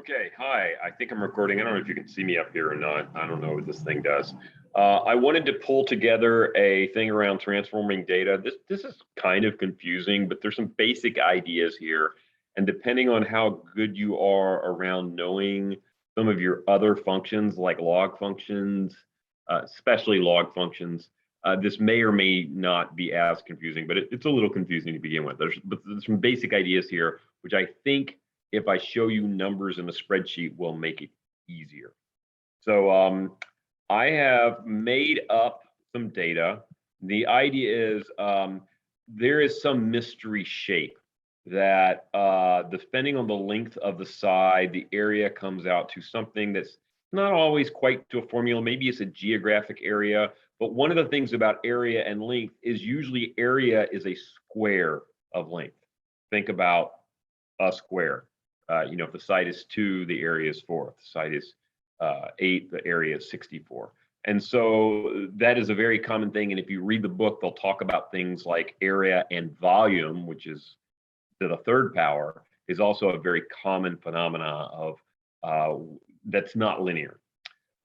Okay, hi. I think I'm recording. I don't know if you can see me up here or not. I don't know what this thing does. I wanted to pull together a thing around transforming data. This is kind of confusing, but there's some basic ideas here. And depending on how good you are around knowing some of your other functions like log functions, especially log functions, this may or may not be as confusing, but it's a little confusing to begin with. But there's some basic ideas here, which I think if I show you numbers in a spreadsheet will make it easier. So I have made up some data. The idea is there is some mystery shape that depending on the length of the side, the area comes out to something that's not always quite to a formula. Maybe it's a geographic area, but one of the things about area and length is usually area is a square of length. Think about a square. If the side is 2, the area is 4. If the side is 8, the area is 64. And so that is a very common thing. And if you read the book, they'll talk about things like area and volume, which is to the third power, is also a very common phenomena of that's not linear.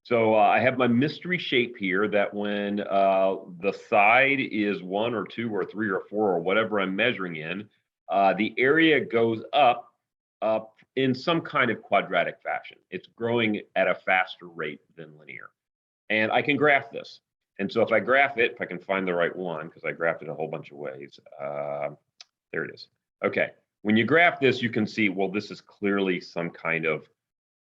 So I have my mystery shape here that when the side is 1 or 2 or 3 or 4 or whatever I'm measuring in, the area goes up in some kind of quadratic fashion. It's growing at a faster rate than linear. And I can graph this. And so if I graph it, if I can find the right one, because I graphed it a whole bunch of ways, there it is. Okay, when you graph this, you can see, well, this is clearly some kind of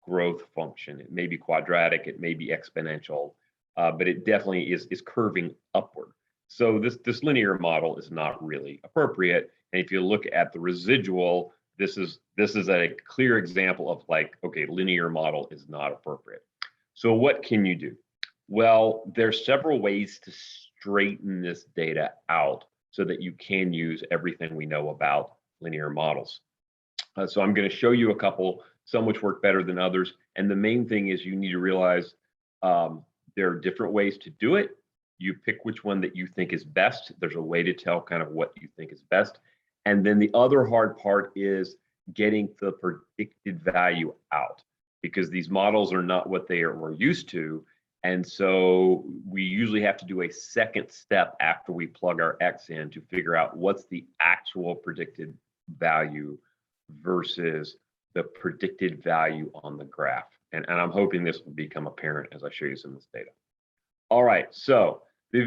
growth function. It may be quadratic, it may be exponential, but it definitely is curving upward. So this linear model is not really appropriate. And if you look at the residual, this is a clear example of like, okay, linear model is not appropriate. So what can you do? Well, there's several ways to straighten this data out so that you can use everything we know about linear models. So I'm going to show you a couple, some which work better than others. And the main thing is you need to realize there are different ways to do it. You pick which one that you think is best. There's a way to tell kind of what you think is best. And then the other hard part is getting the predicted value out, because these models are not what we're used to. And so we usually have to do a second step after we plug our X in to figure out what's the actual predicted value versus the predicted value on the graph. And I'm hoping this will become apparent as I show you some of this data. All right, so the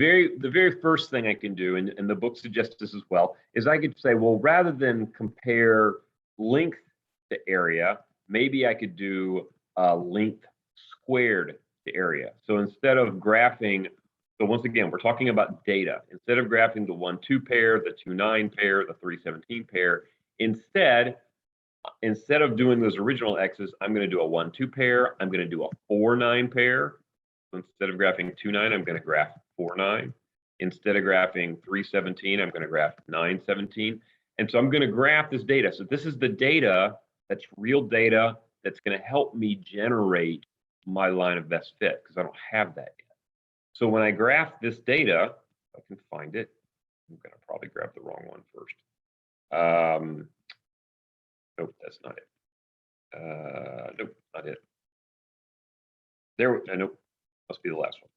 very first thing I can do, and the book suggests this as well, is I could say, well, rather than compare length to area, maybe I could do length squared to area. So instead of graphing, so once again, we're talking about data. Instead of graphing the 1-2 pair, the 2-9 pair, the 3-17 pair, instead of doing those original X's, I'm going to do a 1-2 pair. I'm going to do a 4-9 pair. So instead of graphing 2-9, I'm going to graph 4-9. Instead of graphing 3-17, I'm going to graph 9-17. And so I'm going to graph this data. So this is the data that's real data that's going to help me generate my line of best fit, because I don't have that yet. So when I graph this data, if I can find it, I'm going to probably grab the wrong one first. Nope, that's not it. Nope, not it. There, nope, must be the last one.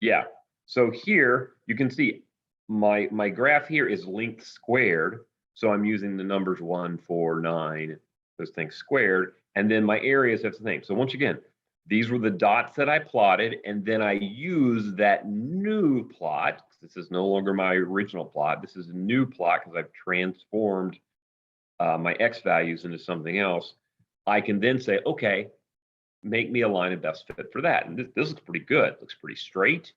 Yeah, so here you can see my graph here is length squared. So I'm using the numbers 1, 4, 9, those things squared. And then my areas have the same. So once again, these were the dots that I plotted. And then I use that new plot. This is no longer my original plot. This is a new plot because I've transformed my X values into something else. I can then say, okay, make me a line of best fit for that. And this looks pretty good. It looks pretty straight.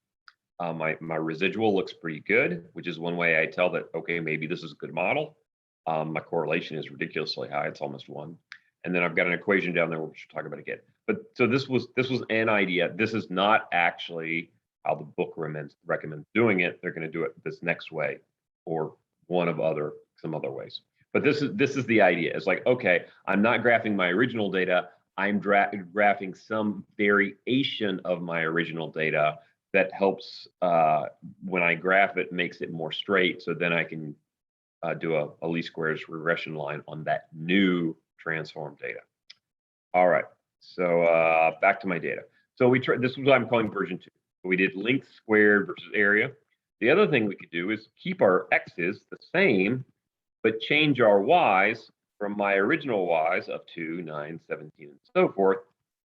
My residual looks pretty good, which is one way I tell that, okay, maybe this is a good model. My correlation is ridiculously high. It's almost 1. And then I've got an equation down there, which we'll talk about again. But so this was an idea. This is not actually how the book recommends doing it. They're going to do it this next way, or some other ways. But this is the idea. It's like, okay, I'm not graphing my original data. I'm graphing some variation of my original data that helps when I graph it, makes it more straight. So then I can do a least squares regression line on that new transformed data. All right. So back to my data. So we tried, this is what I'm calling version 2. We did length squared versus area. The other thing we could do is keep our x's the same, but change our y's from my original y's of 2, 9, 17, and so forth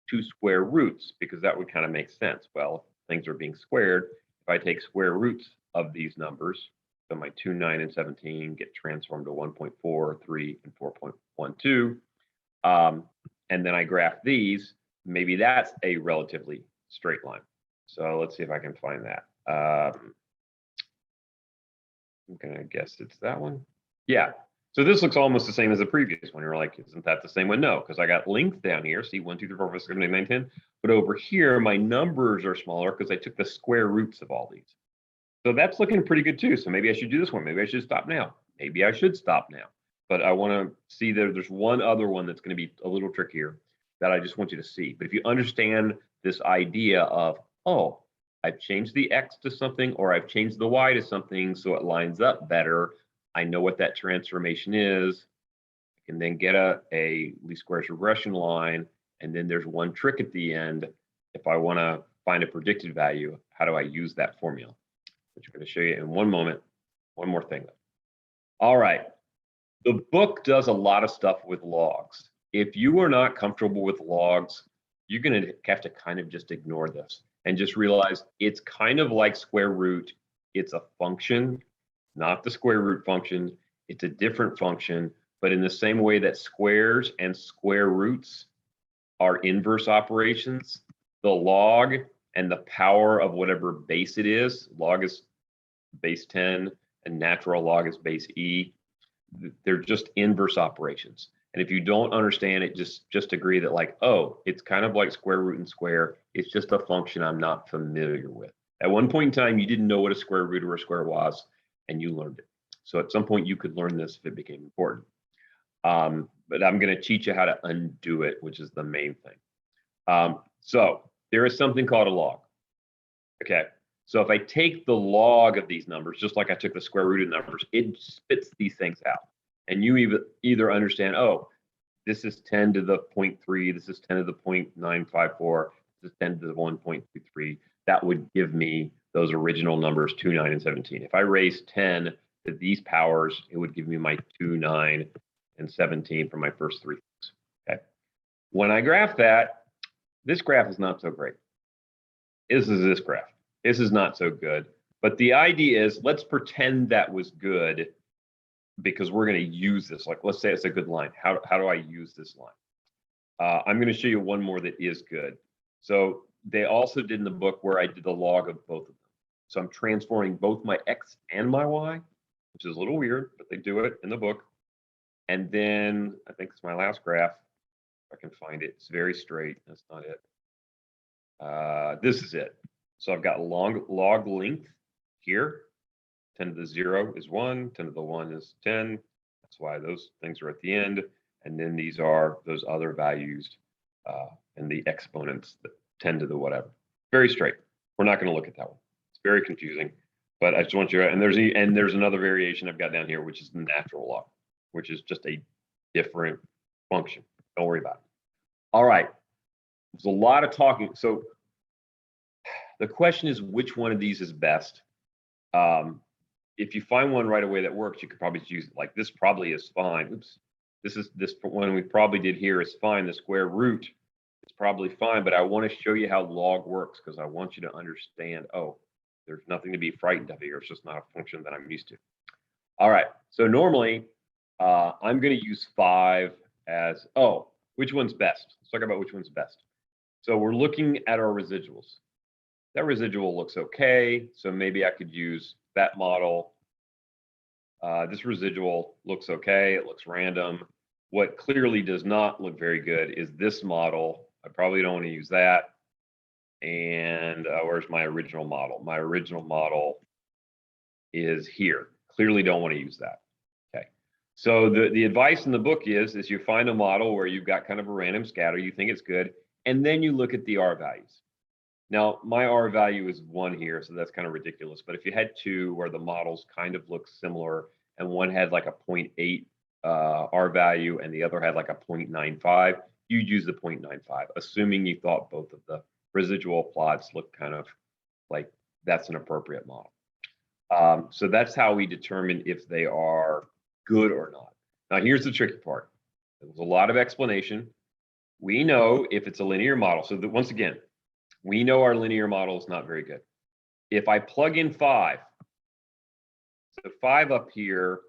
to square roots, because that would kind of make sense. Well, things are being squared. If I take square roots of these numbers, so my 2, 9, and 17 get transformed to 1.4, 3, and 4.12. And then I graph these, maybe that's a relatively straight line. So let's see if I can find that. I'm gonna guess it's that one. Yeah. So this looks almost the same as the previous one. You're like, isn't that the same one? No, because I got length down here. See, 1, 2, 3, 4, 5, 6, 7, 8, 9, 10. But over here, my numbers are smaller because I took the square roots of all these. So that's looking pretty good too. So maybe I should do this one. Maybe I should stop now. Maybe I should stop now. But I want to see that there's one other one that's going to be a little trickier that I just want you to see. But if you understand this idea of, oh, I've changed the X to something, or I've changed the Y to something so it lines up better, I know what that transformation is. I can then get a least squares regression line. And then there's one trick at the end. If I want to find a predicted value, how do I use that formula? Which I'm going to show you in one moment. One more thing. All right. The book does a lot of stuff with logs. If you are not comfortable with logs, you're going to have to kind of just ignore this and just realize it's kind of like square root. It's a function, not the square root function. It's a different function, but in the same way that squares and square roots are inverse operations, the log and the power of whatever base it is, log is base 10 and natural log is base e, they're just inverse operations. And if you don't understand it, just agree that like, oh, it's kind of like square root and square. It's just a function I'm not familiar with. At one point in time, you didn't know what a square root or a square was, and you learned it. So at some point, you could learn this if it became important. But I'm going to teach you how to undo it, which is the main thing. So there is something called a log. Okay. So if I take the log of these numbers, just like I took the square root of numbers, it spits these things out. And you either understand, oh, this is 10 to the 0.3, this is 10 to the 0.954, this is 10 to the 1.23. That would give me those original numbers, 2, 9, and 17. If I raise 10 to these powers, it would give me my 2, 9, and 17 for my first three things. Okay. When I graph that, this graph is not so great. This is this graph. This is not so good. But the idea is, let's pretend that was good because we're going to use this. Like, let's say it's a good line. How do I use this line? I'm going to show you one more that is good. So they also did in the book where I did the log of both of them. So I'm transforming both my X and my Y, which is a little weird, but they do it in the book. And then I think it's my last graph. If I can find it, it's very straight. That's not it. This is it. So I've got log length here. 10 to the 0 is 1, 10 to the 1 is 10. That's why those things are at the end. And then these are those other values and the exponents, that 10 to the whatever. Very straight. We're not going to look at that one. It's very confusing. But I just want you to, and there's another variation I've got down here, which is the natural log, which is just a different function. Don't worry about it. All right. There's a lot of talking. So the question is, which one of these is best? If you find one right away that works, you could probably use it. Like this probably is fine. Oops. This one we probably did here is fine. The square root is probably fine, but I want to show you how log works because I want you to understand, oh, there's nothing to be frightened of here. It's just not a function that I'm used to. All right. So normally I'm going to use 5 as, oh, which one's best? Let's talk about which one's best. So we're looking at our residuals. That residual looks okay. So maybe I could use that model. This residual looks okay. It looks random. What clearly does not look very good is this model. I probably don't want to use that. And where's my original model? My original model is here. Clearly don't want to use that. Okay. So the advice in the book is you find a model where you've got kind of a random scatter, you think it's good, and then you look at the R values. Now, my R value is 1 here, so that's kind of ridiculous. But if you had 2 where the models kind of look similar and one had like a 0.8 R value and the other had like a 0.95, you'd use the 0.95, assuming you thought both of the residual plots look kind of like that's an appropriate model. So that's how we determine if they are good or not. Now, here's the tricky part. There's a lot of explanation. We know if it's a linear model. So that once again, we know our linear model is not very good. If I plug in 5, so 5 up here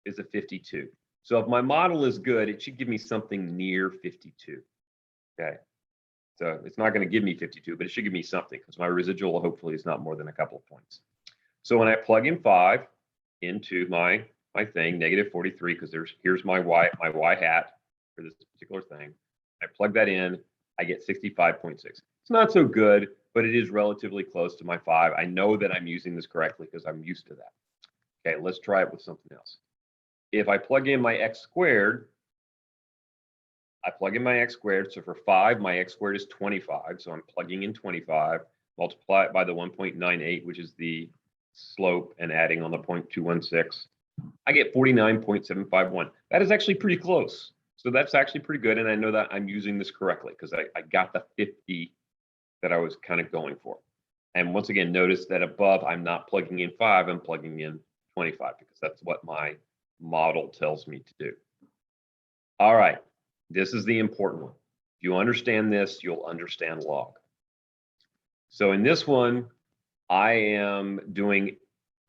is a 52. So if my model is good, it should give me something near 52. Okay. So it's not going to give me 52, but it should give me something because my residual hopefully is not more than a couple of points. So when I plug in 5 into my thing, -43, because here's my y hat for this particular thing. I plug that in, I get 65.6. It's not so good, but it is relatively close to my 5. I know that I'm using this correctly because I'm used to that. Okay, let's try it with something else. If I plug in my x squared, I plug in my x squared. So for 5, my x squared is 25. So I'm plugging in 25, multiply it by the 1.98, which is the slope, and adding on the 0.216. I get 49.751. That is actually pretty close. So that's actually pretty good. And I know that I'm using this correctly because I got the 50 that I was kind of going for. And once again, notice that above, I'm not plugging in 5, I'm plugging in 25 because that's what my model tells me to do. All right, this is the important one. If you understand this, you'll understand log. So in this one, I am doing,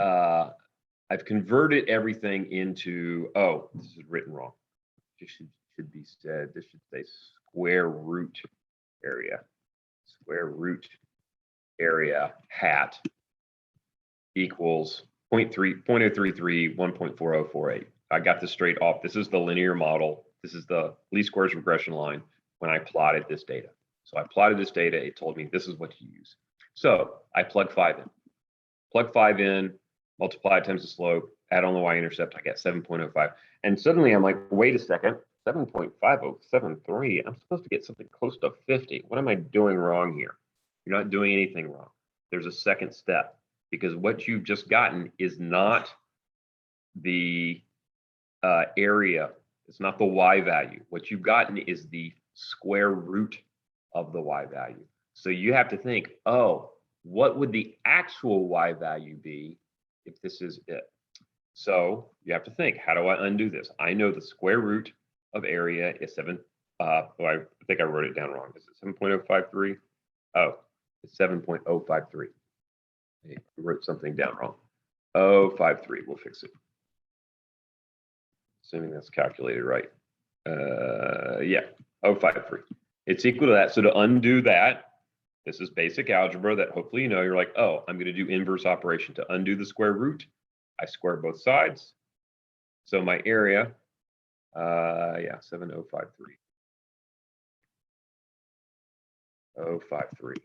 I've converted everything into, oh, this is written wrong. This should be said, this should say square root area. Square root area hat equals 0.033, 1.4048. I got this straight off. This is the linear model. This is the least squares regression line when I plotted this data. So I plotted this data. It told me this is what to use. So I plug 5 in. Plug 5 in, multiply it times the slope, add on the y-intercept, I get 7.05. And suddenly I'm like, wait a second, 7.5073. I'm supposed to get something close to 50. What am I doing wrong here? You're not doing anything wrong. There's a second step because what you've just gotten is not the area. It's not the y value. What you've gotten is the square root of the y value. So you have to think, oh, what would the actual y value be if this is it? So you have to think, how do I undo this? I know the square root of area is 7. I think I wrote it down wrong. Is it 7.053? Oh, it's 7.053. I wrote something down wrong. 053, we'll fix it. Assuming that's calculated right. Yeah, 053. It's equal to that. So to undo that, this is basic algebra that hopefully you know. You're like, oh, I'm going to do inverse operation. To undo the square root, I square both sides. So my area, yeah, 7053. 053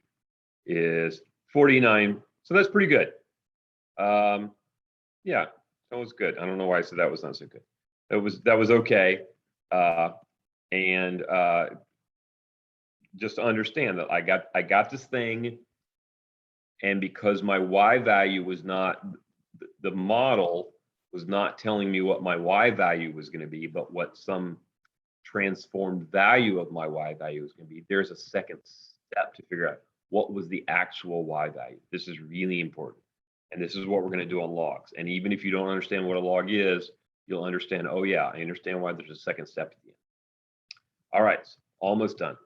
is 49. So that's pretty good. Yeah, that was good. I don't know why I said that was not so good. That was okay. Just to understand that I got this thing, and because my y value was not, the model was not telling me what my y value was going to be, but what some transformed value of my y value is going to be. There's a second step to figure out what was the actual y value. This is really important. And this is what we're going to do on logs. And even if you don't understand what a log is, you'll understand, oh yeah, I understand why there's a second step at the end. All right, almost done.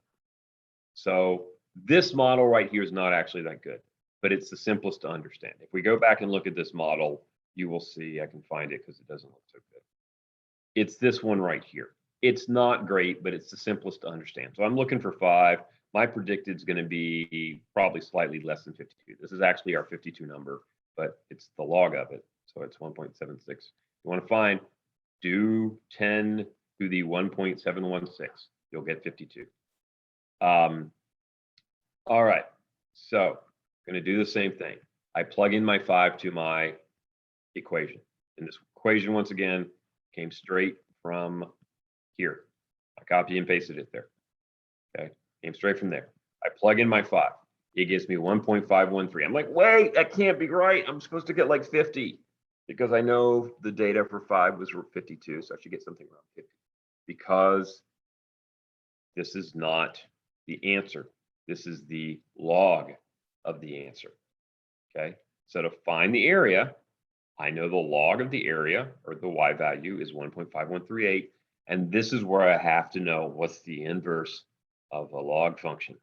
So this model right here is not actually that good, but it's the simplest to understand. If we go back and look at this model, you will see, I can find it because it doesn't look so good. It's this one right here. It's not great, but it's the simplest to understand. So I'm looking for 5. My predicted is going to be probably slightly less than 52. This is actually our 52 number, but it's the log of it. So it's 1.76. You want to find, do 10 to the 1.716. You'll get 52. All right, so I'm going to do the same thing. I plug in my 5 to my equation. And this equation, once again, came straight from here. I copy and pasted it there. Okay, came straight from there. I plug in my 5. It gives me 1.513. I'm like, wait, that can't be right. I'm supposed to get like 50. because I know the data for 5 was 52, so I should get something around 50. Because this is not the answer. This is the log of the answer. Okay, so to find the area, I know the log of the area, or the y value, is 1.5138. And this is where I have to know what's the inverse of a log function.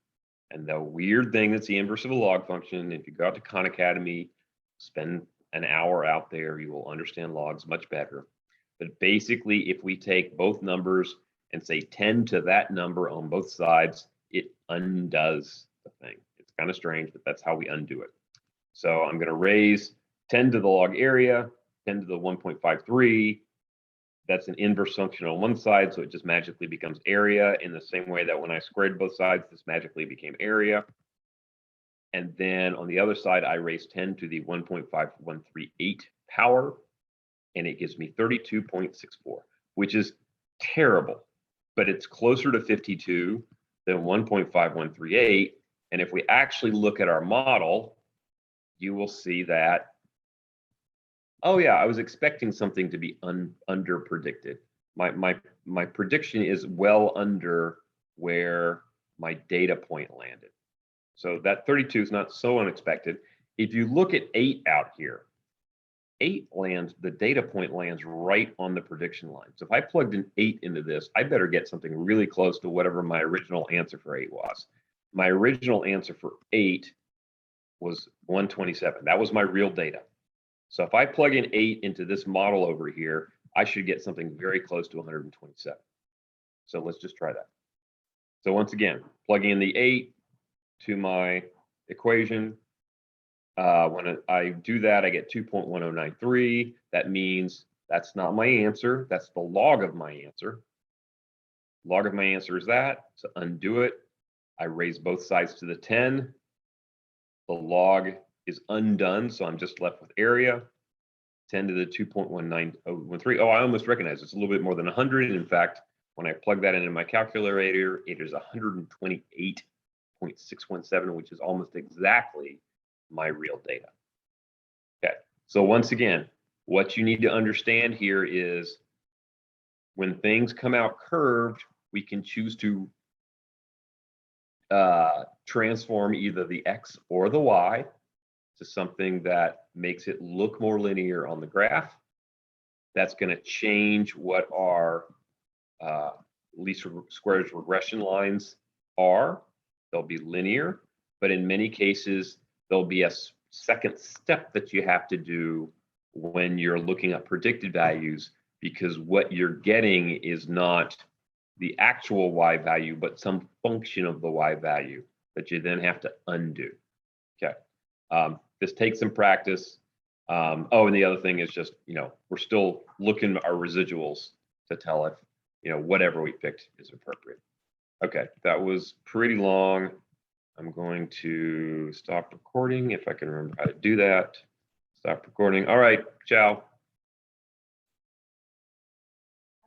And the weird thing that's the inverse of a log function, if you go out to Khan Academy, spend an hour out there, you will understand logs much better. But basically, if we take both numbers and say 10 to that number on both sides, it undoes the thing. It's kind of strange, but that's how we undo it. So I'm going to raise 10 to the log area, 10 to the 1.53. That's an inverse function on one side, so it just magically becomes area, in the same way that when I squared both sides, this magically became area. And then on the other side, I raised 10 to the 1.5138 power, and it gives me 32.64, which is terrible, but it's closer to 52 than 1.5138. And if we actually look at our model, you will see that, oh yeah, I was expecting something to be under predicted. My prediction is well under where my data point landed. So that 32 is not so unexpected. If you look at 8 out here, 8 lands, the data point lands right on the prediction line. So if I plugged an 8 into this, I better get something really close to whatever my original answer for 8 was. My original answer for 8 was 127. That was my real data. So if I plug in 8 into this model over here, I should get something very close to 127. So let's just try that. So once again, plugging in the 8 to my equation. When I do that, I get 2.1093. That means that's not my answer. That's the log of my answer. Log of my answer is that. So undo it. I raise both sides to the 10. The log is undone, so I'm just left with area. 10 to the 2.1913. Oh, I almost recognize it's a little bit more than 100. In fact, when I plug that into my calculator, it is 128.617, which is almost exactly my real data. Okay, so once again, what you need to understand here is when things come out curved, we can choose to transform either the x or the y to something that makes it look more linear on the graph. That's going to change what our least squares regression lines are. They'll be linear, but in many cases, there'll be a second step that you have to do when you're looking at predicted values, because what you're getting is not the actual y value, but some function of the y value that you then have to undo. Okay, this takes some practice. Oh, and the other thing is just, we're still looking at our residuals to tell if, whatever we picked is appropriate. Okay, that was pretty long. I'm going to stop recording if I can remember how to do that. Stop recording. All right, ciao.